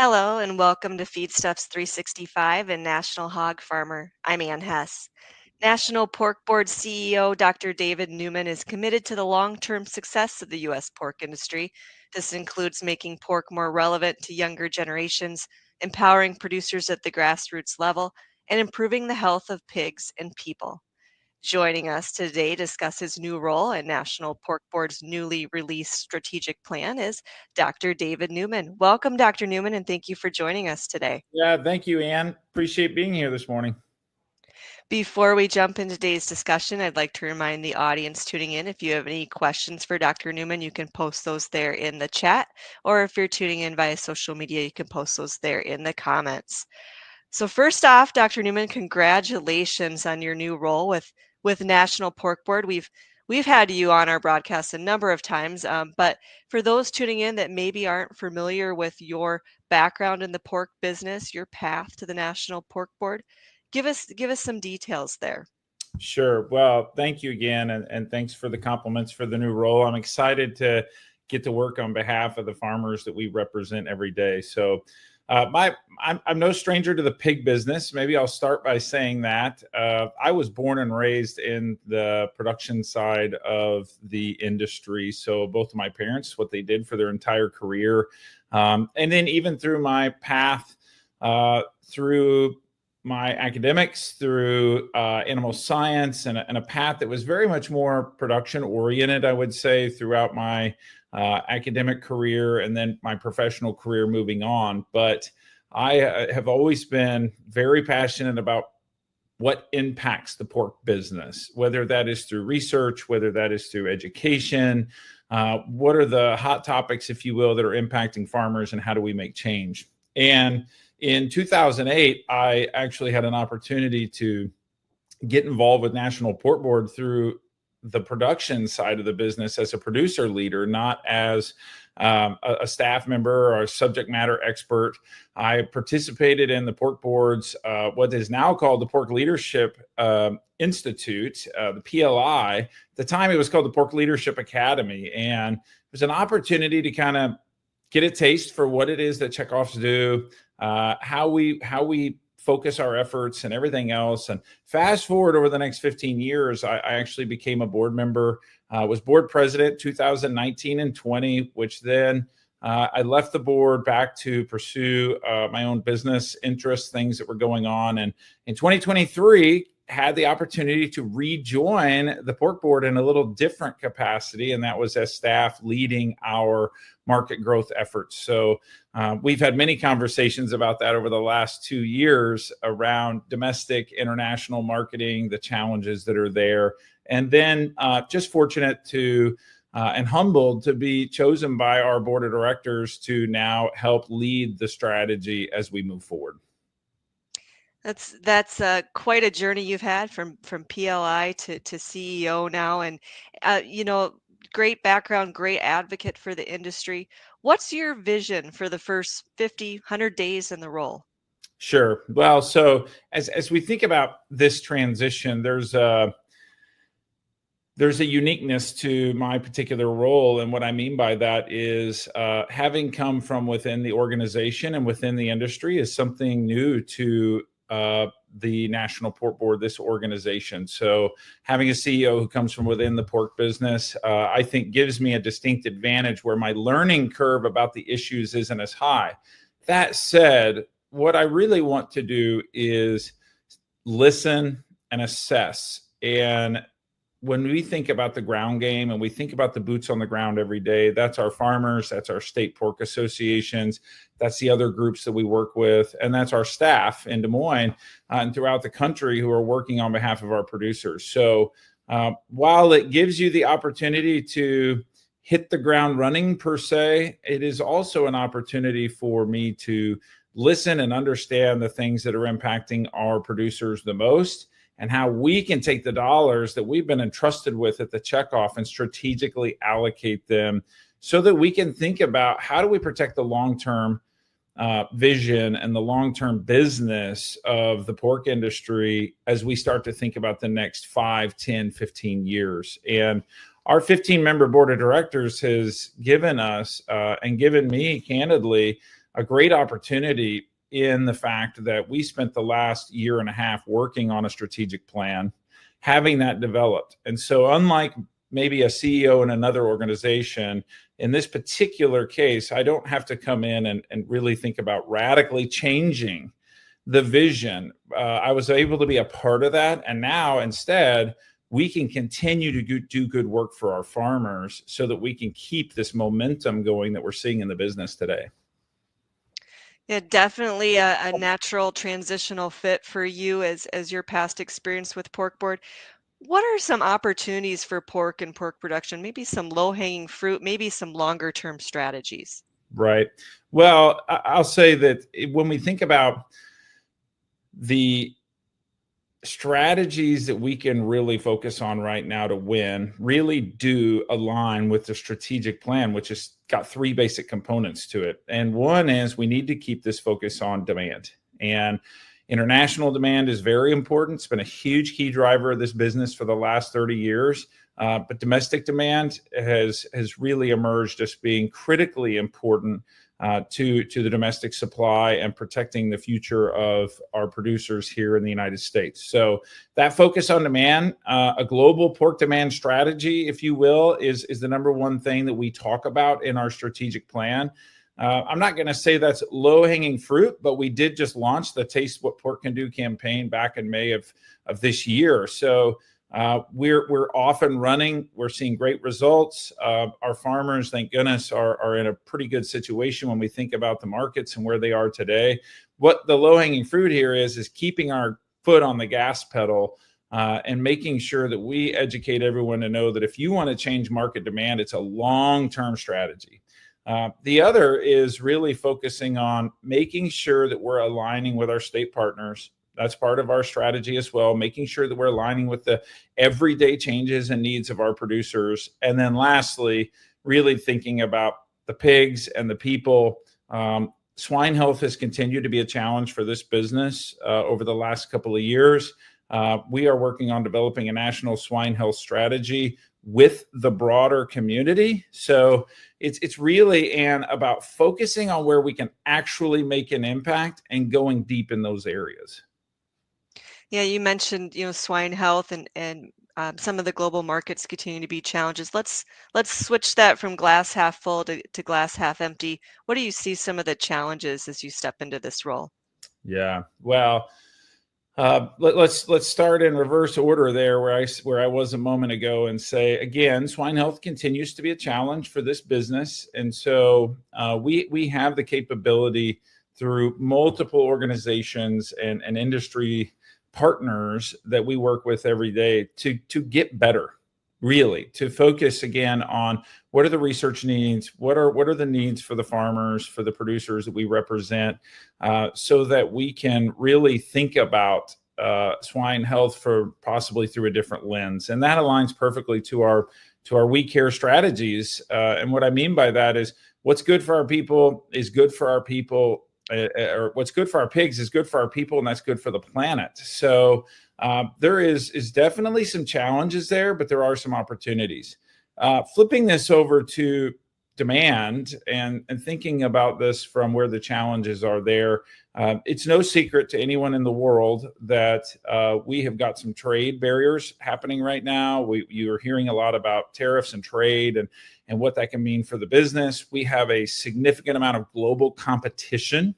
Hello and welcome to Feedstuffs 365 and National Hog Farmer. I'm Ann Hess. National Pork Board CEO Dr. David Newman is committed to the long-term success of the U.S. pork industry. This includes making pork more relevant to younger generations, empowering producers at the grassroots level, and improving the health of pigs and people. Joining us today to discuss his new role and National Pork Board's newly released strategic plan is Dr. David Newman. Welcome, Dr. Newman, and thank you for joining us today. Yeah, thank you, Ann. Appreciate being here this morning. Before we jump into today's discussion, I'd like to remind the audience tuning in, if you have any questions for Dr. Newman, you can post those there in the chat, or if you're tuning in via social media, you can post those there in the comments. So first off, Dr. Newman, congratulations on your new role with National Pork Board. We've had you on our broadcast a number of times, but for those tuning in that maybe aren't familiar with your background in the pork business, your path to the National Pork Board, give us some details there. Sure. Well, thank you again, and thanks for the compliments for the new role. I'm excited to get to work on behalf of the farmers that we represent every day. So I'm no stranger to the pig business. Maybe I'll start by saying that. I was born and raised in the production side of the industry. So both of my parents, what they did for their entire career, and then even through my path, through my academics, through animal science, and a path that was very much more production oriented, I would say, throughout my academic career and then my professional career moving on. But I have always been very passionate about what impacts the pork business, whether that is through research, whether that is through education. What are the hot topics, if you will, that are impacting farmers, and how do we make change? And in 2008, I actually had an opportunity to get involved with National Pork Board through the production side of the business as a producer leader, not as a staff member or a subject matter expert. I participated in the Pork Board's what is now called the Pork Leadership Institute, the PLI. At the time, it was called the Pork Leadership Academy, and it was an opportunity to kind of get a taste for what it is that checkoffs do, how we focus our efforts and everything else. And fast forward over the next 15 years, I actually became a board member, was board president 2019 and 20, which then I left the board back to pursue my own business interests, things that were going on. And in 2023, had the opportunity to rejoin the pork board in a little different capacity, and that was as staff leading our market growth efforts. So we've had many conversations about that over the last 2 years around domestic, international marketing, the challenges that are there, and then just fortunate to and humbled to be chosen by our board of directors to now help lead the strategy as we move forward. That's quite a journey you've had from PLI to CEO now, and great background, great advocate for the industry. What's your vision for the first 50, 100 days in the role? Sure. Well, so as we think about this transition, there's a uniqueness to my particular role. And what I mean by that is having come from within the organization and within the industry is something new to the National Pork Board, this organization. So having a CEO who comes from within the pork business, I think gives me a distinct advantage where my learning curve about the issues isn't as high. That said, what I really want to do is listen and assess. And when we think about the ground game and we think about the boots on the ground every day, that's our farmers, that's our state pork associations, that's the other groups that we work with, and that's our staff in Des Moines and throughout the country who are working on behalf of our producers. So while it gives you the opportunity to hit the ground running per se, it is also an opportunity for me to listen and understand the things that are impacting our producers the most, and how we can take the dollars that we've been entrusted with at the checkoff and strategically allocate them so that we can think about how do we protect the long-term vision and the long-term business of the pork industry as we start to think about the next 5, 10, 15 years. And our 15-member board of directors has given us and given me, candidly, a great opportunity in the fact that we spent the last year and a half working on a strategic plan, having that developed. And so unlike maybe a CEO in another organization, in this particular case, I don't have to come in and really think about radically changing the vision. I was able to be a part of that. And now instead, we can continue to do good work for our farmers so that we can keep this momentum going that we're seeing in the business today. Yeah, definitely a natural transitional fit for you as your past experience with Pork Board. What are some opportunities for pork and pork production? Maybe some low-hanging fruit, maybe some longer-term strategies. Right. Well, I'll say that when we think about the strategies that we can really focus on right now to win really do align with the strategic plan, which has got three basic components to it. And one is we need to keep this focus on demand. And international demand is very important. It's been a huge key driver of this business for the last 30 years. But domestic demand has really emerged as being critically important to the domestic supply and protecting the future of our producers here in the United States. So that focus on demand, a global pork demand strategy, if you will, is the number one thing that we talk about in our strategic plan. I'm not going to say that's low-hanging fruit, but we did just launch the Taste What Pork Can Do campaign back in May of this year. So we're off and running. We're seeing great results. Our farmers, thank goodness, are in a pretty good situation when we think about the markets and where they are today. What the low-hanging fruit here is keeping our foot on the gas pedal and making sure that we educate everyone to know that if you want to change market demand, it's a long-term strategy. The other is really focusing on making sure that we're aligning with our state partners. That's part of our strategy as well, making sure that we're aligning with the everyday changes and needs of our producers. And then lastly, really thinking about the pigs and the people. Swine health has continued to be a challenge for this business over the last couple of years. We are working on developing a national swine health strategy with the broader community. So it's really, Ann, about focusing on where we can actually make an impact and going deep in those areas. Yeah, you mentioned, swine health and some of the global markets continue to be challenges. Let's switch that from glass half full to glass half empty. What do you see some of the challenges as you step into this role? Yeah, well, let's start in reverse order there, where I was a moment ago, and say again, swine health continues to be a challenge for this business, and so we have the capability through multiple organizations and industry partners that we work with every day to get better, really, to focus again on what are the research needs, what are the needs for the farmers, for the producers that we represent, so that we can really think about swine health for possibly through a different lens. And that aligns perfectly to our We Care strategies. And what I mean by that is what's good for our people is good for our people, or what's good for our pigs is good for our people, and that's good for the planet. So there is definitely some challenges there, but there are some opportunities. Flipping this over to demand and thinking about this from where the challenges are there, it's no secret to anyone in the world that we have got some trade barriers happening right now. You're hearing a lot about tariffs and trade and what that can mean for the business. We have a significant amount of global competition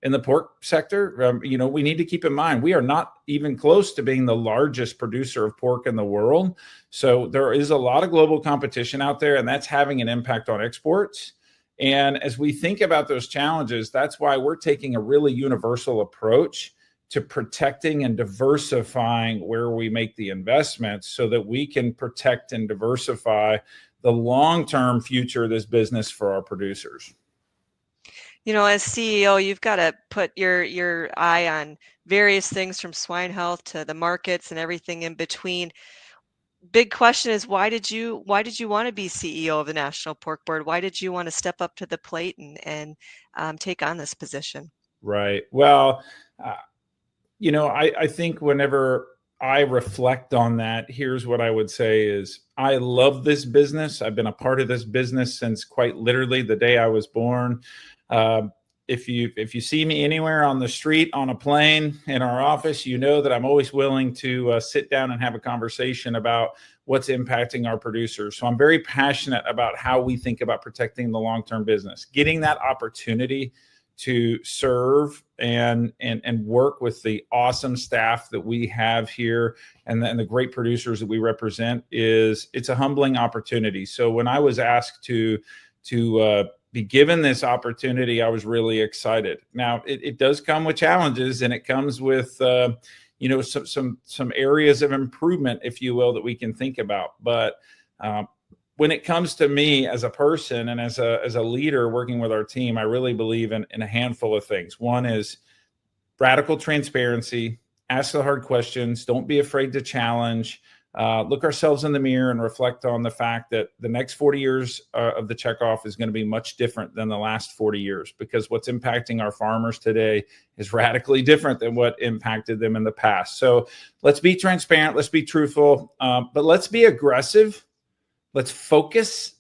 in the pork sector. We need to keep in mind, we are not even close to being the largest producer of pork in the world. So there is a lot of global competition out there, and that's having an impact on exports. And as we think about those challenges, that's why we're taking a really universal approach to protecting and diversifying where we make the investments so that we can protect and diversify the long-term future of this business for our producers. As CEO, you've got to put your eye on various things from swine health to the markets and everything in between. Big question is, why did you want to be CEO of the National Pork Board? Why did you want to step up to the plate and take on this position? Right. Well, I think whenever I reflect on that, here's what I would say is I love this business. I've been a part of this business since quite literally the day I was born. if you see me anywhere on the street, on a plane, in our office, you know that I'm always willing to sit down and have a conversation about what's impacting our producers. So I'm very passionate about how we think about protecting the long-term business, getting that opportunity to serve and work with the awesome staff that we have here and the great producers that we represent. It's a humbling opportunity. So when I was asked to be given this opportunity, I was really excited. Now it does come with challenges, and it comes with some areas of improvement, if you will, that we can think about. But when it comes to me as a person and as a leader working with our team, I really believe in a handful of things. One is radical transparency, ask the hard questions, don't be afraid to challenge, look ourselves in the mirror and reflect on the fact that the next 40 years of the checkoff is going to be much different than the last 40 years, because what's impacting our farmers today is radically different than what impacted them in the past. So let's be transparent, let's be truthful, but let's be aggressive. Let's focus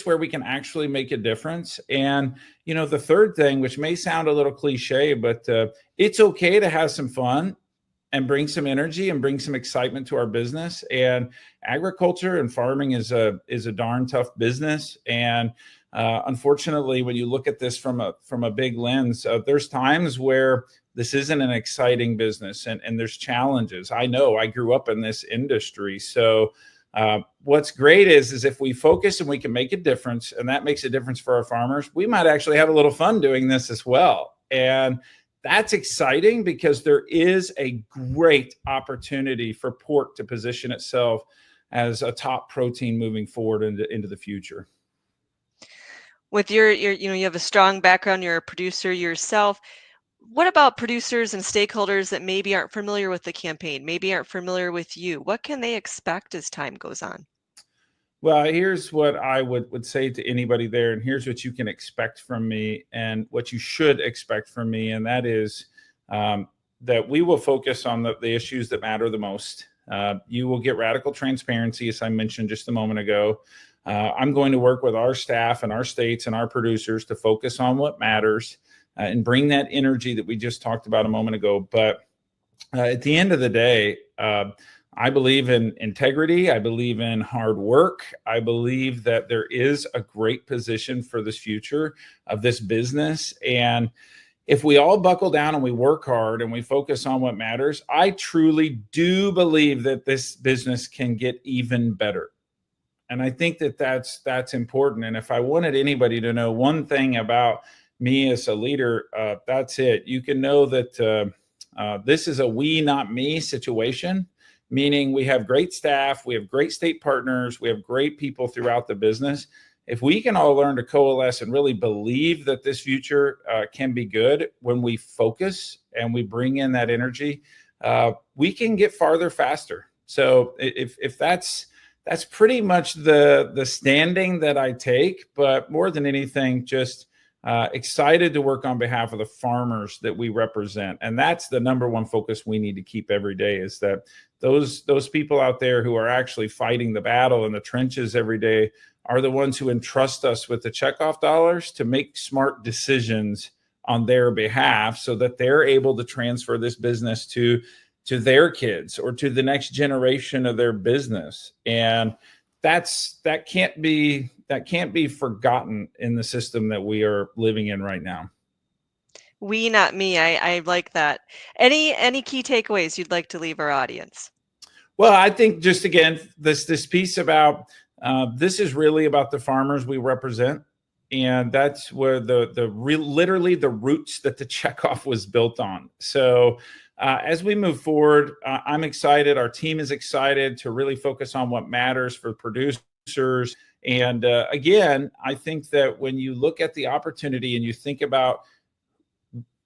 where we can actually make a difference. And, the third thing, which may sound a little cliche, but it's okay to have some fun and bring some energy and bring some excitement to our business. And agriculture and farming is a darn tough business. And unfortunately, when you look at this from a big lens, there's times where this isn't an exciting business and there's challenges. I know I grew up in this industry. So what's great is if we focus and we can make a difference, and that makes a difference for our farmers, we might actually have a little fun doing this as well. And that's exciting because there is a great opportunity for pork to position itself as a top protein moving forward into the future. With your you have a strong background, you're a producer yourself. What about producers and stakeholders that maybe aren't familiar with the campaign, maybe aren't familiar with you? What can they expect as time goes on? Well, here's what I would say to anybody there, and here's what you can expect from me and what you should expect from me, and that is that we will focus on the issues that matter the most. You will get radical transparency, as I mentioned just a moment ago. I'm going to work with our staff and our states and our producers to focus on what matters and bring that energy that we just talked about a moment ago. But at the end of the day, I believe in integrity. I believe in hard work. I believe that there is a great position for this future of this business. And if we all buckle down and we work hard and we focus on what matters, I truly do believe that this business can get even better. And I think that that's important. And if I wanted anybody to know one thing about me as a leader, that's it. You can know that this is a we, not me situation. Meaning we have great staff, we have great state partners, we have great people throughout the business. If we can all learn to coalesce and really believe that this future can be good when we focus and we bring in that energy, we can get farther faster. So if that's pretty much the standing that I take, but more than anything, just excited to work on behalf of the farmers that we represent. And that's the number one focus we need to keep every day, is that those people out there who are actually fighting the battle in the trenches every day are the ones who entrust us with the checkoff dollars to make smart decisions on their behalf so that they're able to transfer this business to their kids or to the next generation of their business. And that can't be forgotten in the system that we are living in right now. We, not me. I like that. Any key takeaways you'd like to leave our audience? Well, I think just again, this piece about this is really about the farmers we represent, and that's where literally the roots that the checkoff was built on. So as we move forward, I'm excited. Our team is excited to really focus on what matters for producers. And again, I think that when you look at the opportunity and you think about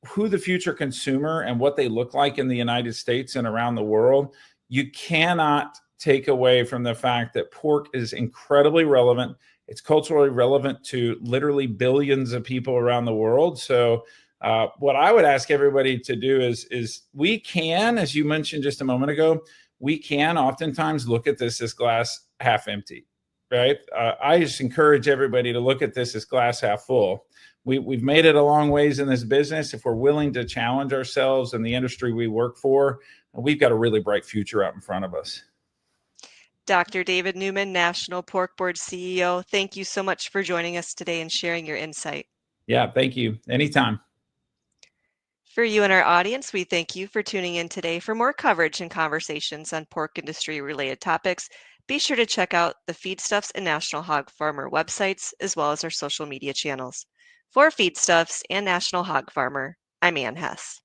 who the future consumer and what they look like in the United States and around the world, you cannot take away from the fact that pork is incredibly relevant. It's culturally relevant to literally billions of people around the world. So what I would ask everybody to do is we can, as you mentioned just a moment ago, we can oftentimes look at this as glass half empty. right? I just encourage everybody to look at this as glass half full. We've made it a long ways in this business. If we're willing to challenge ourselves in the industry we work for, we've got a really bright future out in front of us. Dr. David Newman, National Pork Board CEO, thank you so much for joining us today and sharing your insight. Yeah, thank you. Anytime. For you and our audience, we thank you for tuning in today. For more coverage and conversations on pork industry related topics, be sure to check out the Feedstuffs and National Hog Farmer websites, as well as our social media channels. For Feedstuffs and National Hog Farmer, I'm Ann Hess.